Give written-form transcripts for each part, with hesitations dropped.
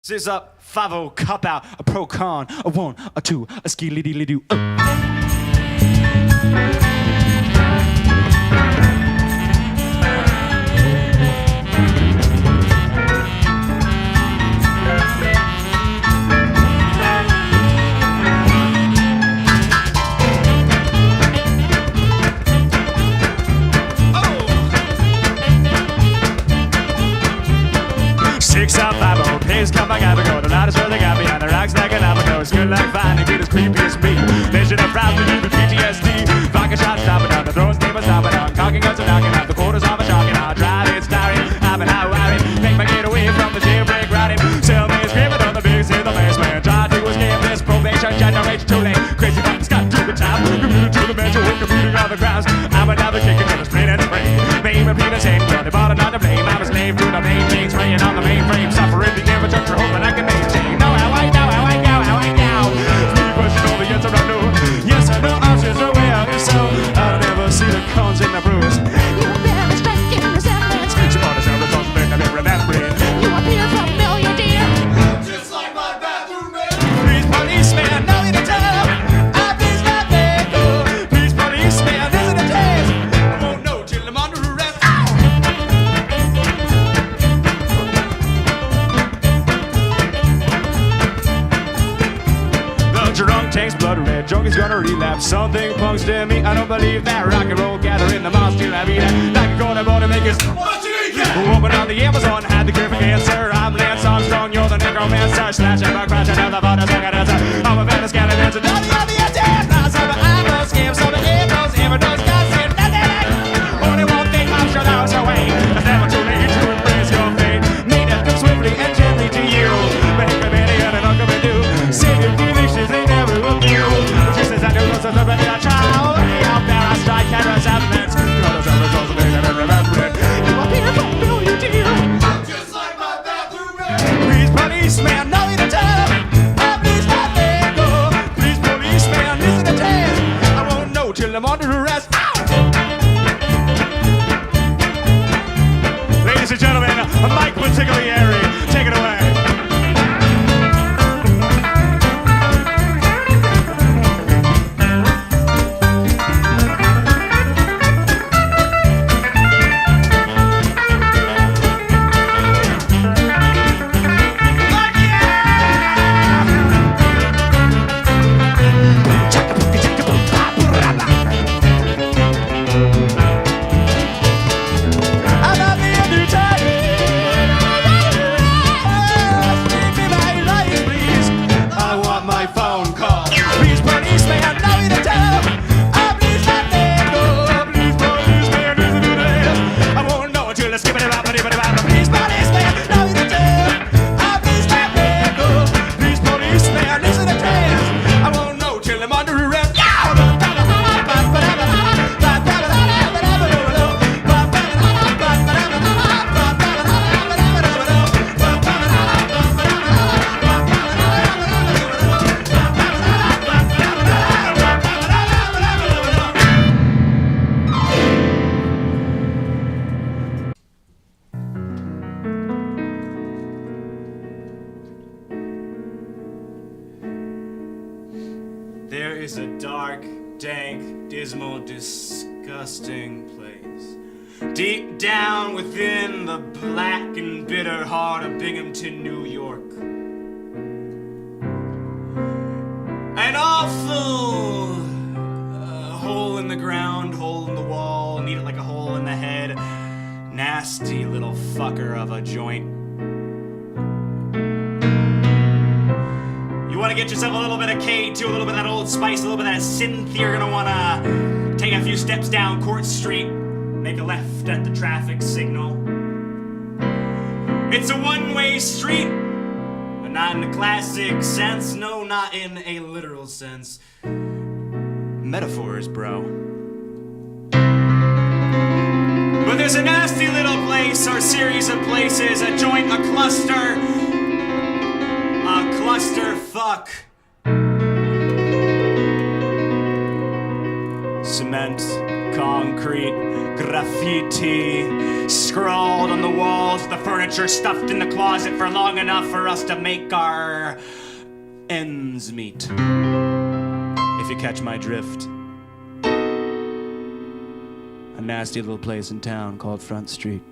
This is a 5-0 cop out, a pro con, a 1, a 2, a ski liddy lidoo. Six out 5-0, please come back, have a go. The loudest where they got behind the rocks like an avocado. It's good like fine, and good as creepy as me. Vision of proud to leave with PTSD. Vodka shots stopping down, the throws name is stopping down. Cocking guns are knocking out, the quarters off a shocking out. Drive it, starring, I'm an out wiring. Make my get away from the jailbreak riding. Sell me screaming on the bigs in the basement. Try to escape this probation generation too late. Crazy fucking Scott to the top. Commuting to the metro, commuting on the grounds. I'm another kicker to the split and spray. Name repeat the same, they bought another blame. I'm a slave to the main thing, spraying on the mainframe. Suffering the infrastructure, hoping I can maintain. Know how I know, how I go, how I go. Really pushing all the answer I know. Yes, I know, I'm just aware. So I'll never see the cons in the bruise. You appear a striking resemblance. She bought us every song that I've been remembering. You appear familiar, dear. Just like my bathroom man. Please, policeman, know you to tell. I please not let go. Please, policeman, isn't it test? I won't know till I'm under arrest. The drunk takes blood red, drunk is gonna relapse. Something punks to me, I don't believe that. Rock and roll gathering the moss till I be that. Like a corner boy to make us. What you need, cat? Woman on the Amazon had the cure for cancer. I'm Lance Armstrong, you're the necromancer. Slash and rock, crash, another photo, song and answer. I'm a fan of scanning dancer. Don't you have the answer? Now, so the eyebrows scam, so the ear goes, ever does not see nothing. Only one thing I'm sure that was away. It's never too late to embrace your fate. Made it come swiftly and gently to you. Make a man and I'll come and do. Save your convictions, they never will do. Just as I do, so the better I try. Out there I strike cameras, evidence. God, those are results of it, I never remember it. You appear familiar, dear. Just like my bathroom man. Please, policeman, know you to tell. Please not let go. Please, policeman, listen to test. I won't know till I'm under arrest. Ladies and gentlemen, Mike Particulieri, take it away. There is a dark, dank, dismal, disgusting place deep down within the black and bitter heart of Binghamton, New York. An awful hole in the ground, hole in the wall, need it like a hole in the head, nasty little fucker of a joint. You want to get yourself a little bit of K2, a little bit of that Old Spice, a little bit of that synth. You're going to want to take a few steps down Court Street, make a left at the traffic signal. It's a one-way street, but not in the classic sense. No, not in a literal sense. Metaphors, bro. But there's a nasty little place, or series of places, a joint, a cluster fuck. Cement, concrete, graffiti scrawled on the walls, the furniture stuffed in the closet for long enough for us to make our ends meet. If you catch my drift. A nasty little place in town called Front Street.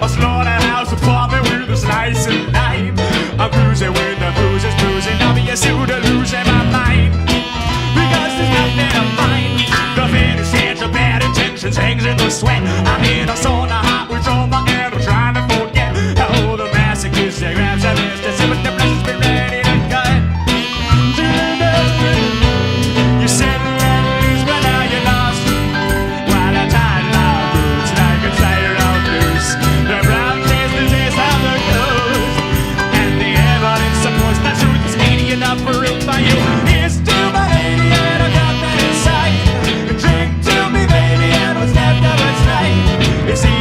A slaughterhouse apartment with a slice of lime. I'm cruising with the bruises bruising. I'll be a suit of losing my mind. Because there's nothing to find. The finish of bad intentions hangs in the sweat. I'm in a sauna hot with all my air. I'm trying to forget how the masochistic grabs a list to see what the brushes be ready to cut. You said let loose, but now you're lost. While I tied my boots like a tiger on loose. The brown taste the taste of the ghost. And the evidence supports the truth is easy enough for it by you. Here's to my lady and I got that inside. Drink to me baby and what's left of it's right. It's easy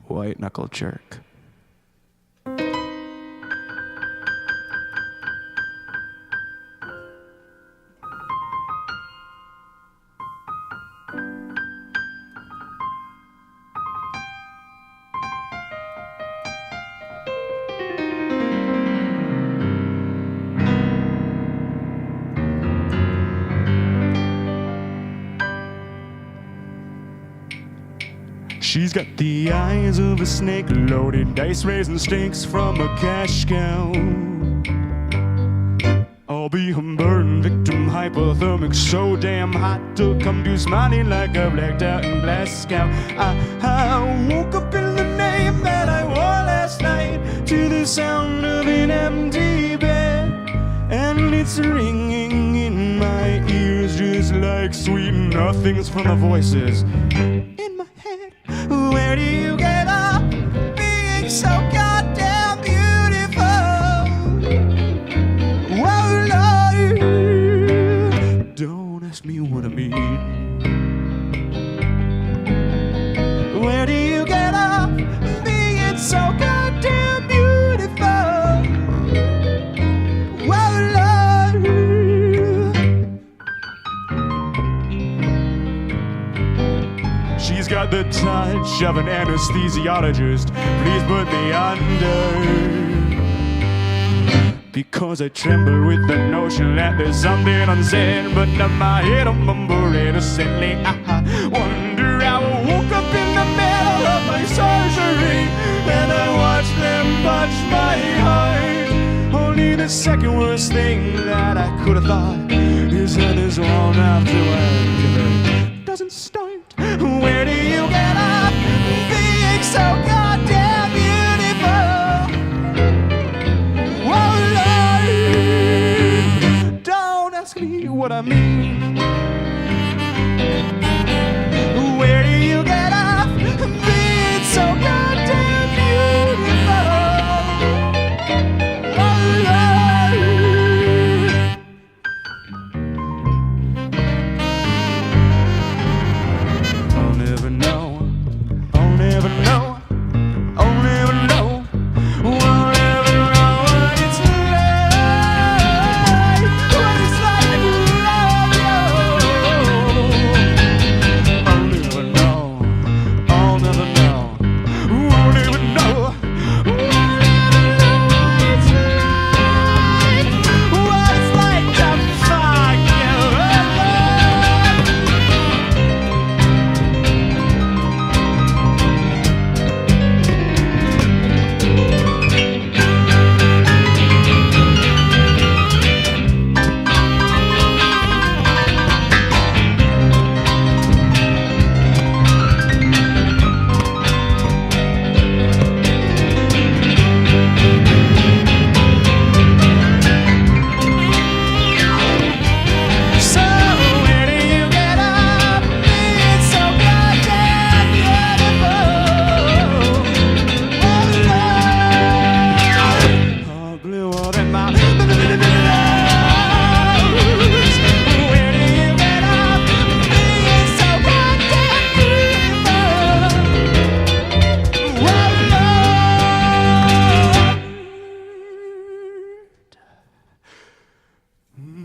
white knuckle jerk. She's got the eyes of a snake, loaded dice raising stinks from a cash cow. I'll be a burn victim, hypothermic, so damn hot to come to smiling like a blacked out in Glasgow. I woke up in the name that I wore last night to the sound of an empty bed, and it's ringing in my ears just like sweet nothings from the voices in my head. Where do you get up being so goddamn beautiful? Whoa, Lord, don't ask me what I mean. Where do you get up being so goddamn beautiful? Whoa, Lord. She's got the touch of an anesthesiologist. Please put me under, because I tremble with the notion that there's something unsaid, but in my head I mumble innocently. I wonder how I woke up in the middle of my surgery and I watched them touch my heart. Only the second worst thing that I could have thought is that this one afterward doesn't start. Where do you get up being so goddamn beautiful? Whoa, Lord, don't ask me what I mean. Where do you get up being so goddamn beautiful? Whoa, Lord. I'll never know, I'll never know, I'll never know, I'll never know what it's like, what it's like to love you. I'll never know, I'll never know, I'll never know, I'll never know what it's like to fuck you. So where do you get up being so goddamn beautiful? Oh, bluer than my nose. Where do you get up being so goddamn beautiful?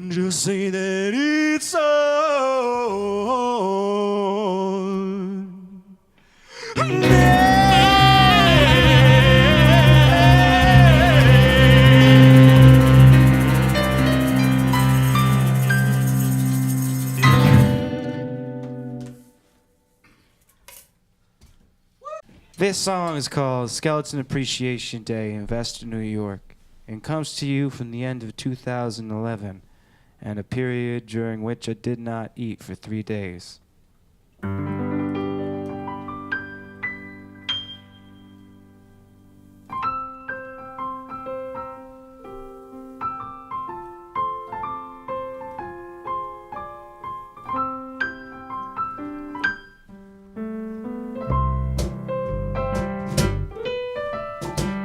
Just say that it's on. This song is called Skeleton Appreciation Day in Vesta, New York, and comes to you from the end of 2011 and a period during which I did not eat for 3 days.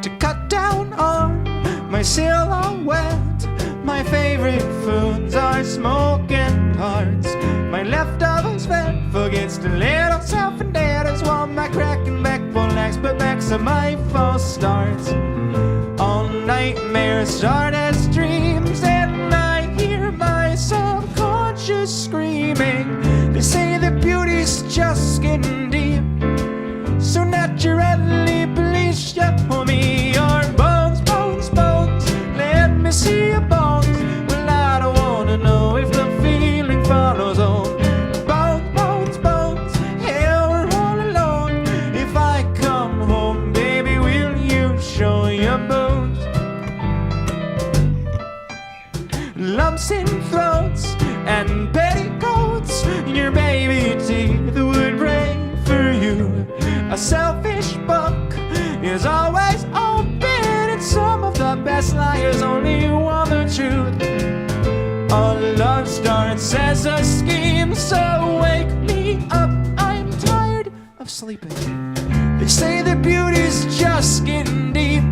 To cut down on my silhouette, my favorite foods are smoking parts. My leftovers fed forgets the little self-indebtedness while my cracking backbone relax, but back's my false starts. All nightmares start as dreams, and I hear my subconscious screaming. They say that beauty's just skin deep, so naturally please show me your bones, bones, bones. Let me see your bones. Well, I don't wanna know if the feeling follows on. Bones, bones, bones. Hell, we're all alone. If I come home, baby, will you show your bones? Lumps in throats and petticoats, your baby teeth would break for you. A selfish book is always open, and some of the best liars only want the truth. All love starts as a scheme, so wake me up, I'm tired of sleeping. They say that beauty's just skin deep,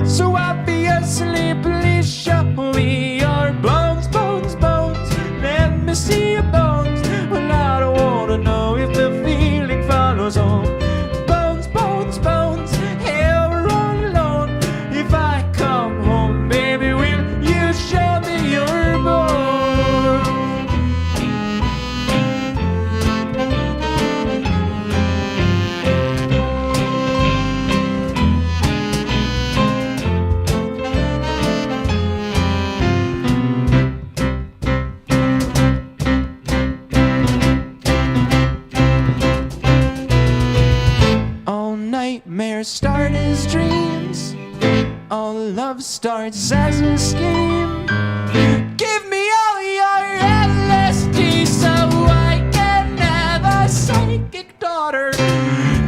so obviously please show me your bones, bones, bones. Let me see your bones. Well, I don't wanna know if the feeling follows on. Bones, bones, bones. Hell, we're all alone. If I come home, baby, will you show me your bones? Nightmares start as dreams. All love starts as a scheme. Give me all your LSD so I can have a psychic daughter.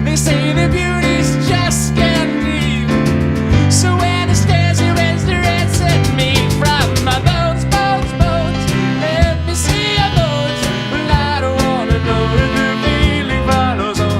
They say the beauty's just skin deep, so Anastasia is the ransom me from my bones, bones, bones. Let me see your bones. Well, I don't wanna know if the feeling follows on.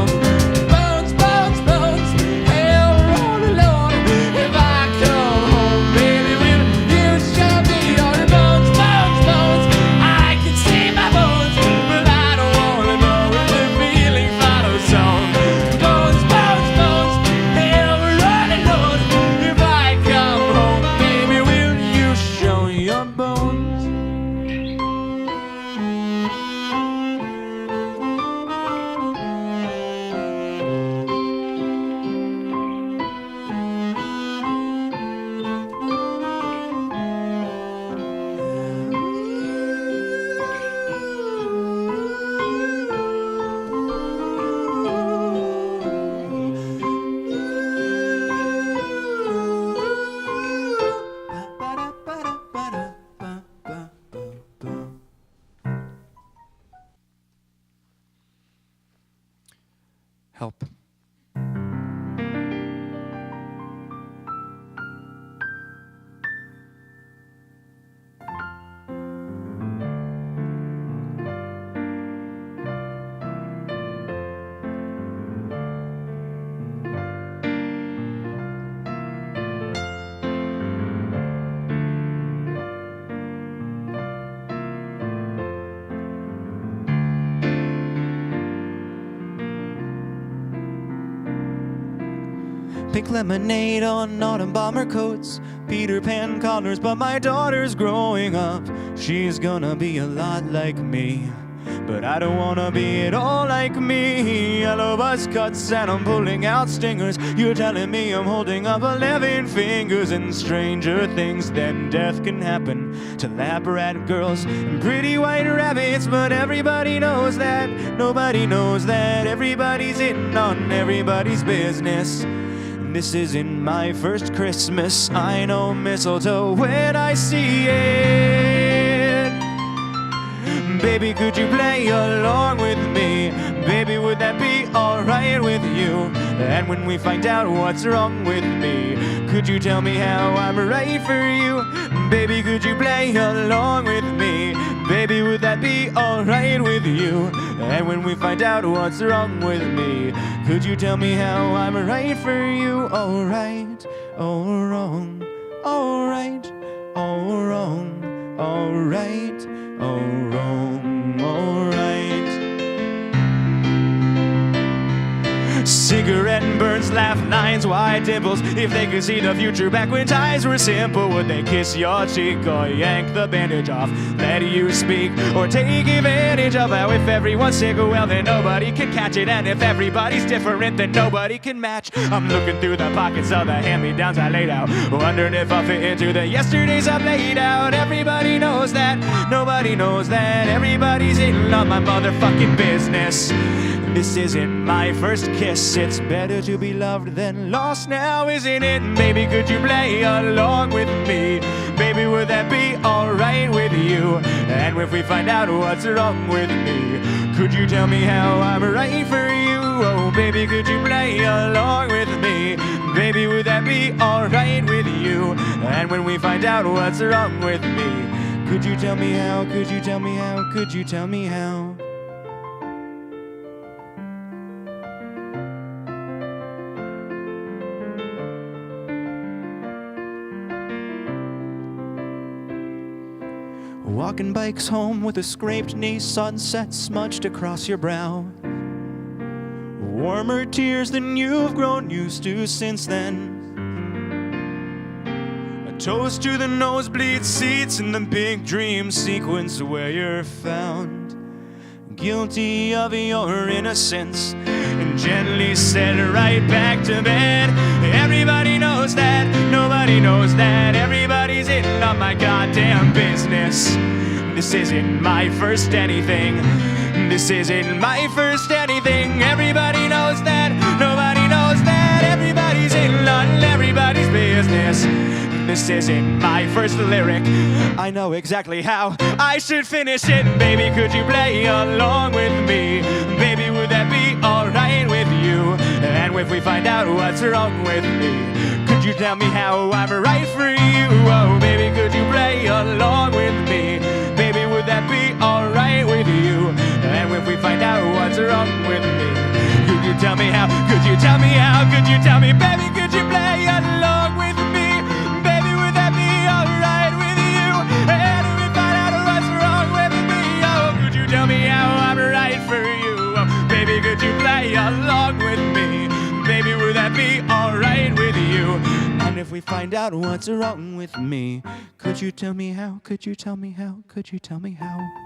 Help. Pink lemonade on autumn bomber coats, Peter Pan collars, but my daughter's growing up. She's gonna be a lot like me, but I don't wanna be at all like me. Yellow buzz cuts and I'm pulling out stingers. You're telling me I'm holding up 11 fingers, and stranger things than death can happen to lap rat girls and pretty white rabbits. But everybody knows that, nobody knows that everybody's in on everybody's business. This isn't my first Christmas. I know mistletoe when I see it. Baby, could you play along with me? Baby, would that be alright with you? And when we find out what's wrong with me, could you tell me how I'm right for you? Baby, could you play along with me? Baby, would that be alright with you? And when we find out what's wrong with me, could you tell me how I'm right for you? Alright, or wrong, alright, or wrong, alright, or wrong, alright. Cigarette burns women's white dimples. If they could see the future back when times were simple, would they kiss your cheek or yank the bandage off? Let you speak or take advantage of how if everyone's sick, well then nobody can catch it. And if everybody's different, then nobody can match. I'm looking through the pockets of the hand-me-downs I laid out, wondering if I'll fit into the yesterdays I've laid out. Everybody knows that, nobody knows that. Everybody's in on my motherfucking business. This isn't my first kiss. It's better to be loved than lost now, isn't it? Baby, could you play along with me? Baby, would that be alright with you? And if we find out what's wrong with me, could you tell me how I'm right for you? Oh, baby, could you play along with me? Baby, would that be alright with you? And when we find out what's wrong with me, could you tell me how? Could you tell me how? Could you tell me how? Walking bikes home with a scraped knee, sunset smudged across your brow. Warmer tears than you've grown used to since then. A toast to the nosebleed seats in the big dream sequence where you're found guilty of your innocence and gently sent right back to bed. Everybody knows that, nobody knows that. Everybody's in on my goddamn business. This isn't my first anything. This isn't my first anything. Everybody knows that, nobody knows that. Everybody's in on everybody's business. This isn't my first lyric. I know exactly how I should finish it. Baby, could you play along with me? Baby, would that be alright with you? And if we find out what's wrong with me, could you tell me how I'm right for you? Oh, baby, could you play along with me? Baby, would that be alright with you? And if we find out what's wrong with me, could you tell me how? Could you tell me how? Could you tell me, baby, could you play along with me? Baby, would that be alright with you? And if we find out what's wrong with me, oh, could you tell me how I'm right for you? Oh, baby, could you play along with me? Baby, would that be alright with you? And if we find out what's wrong with me, could you tell me how? Could you tell me how? Could you tell me how?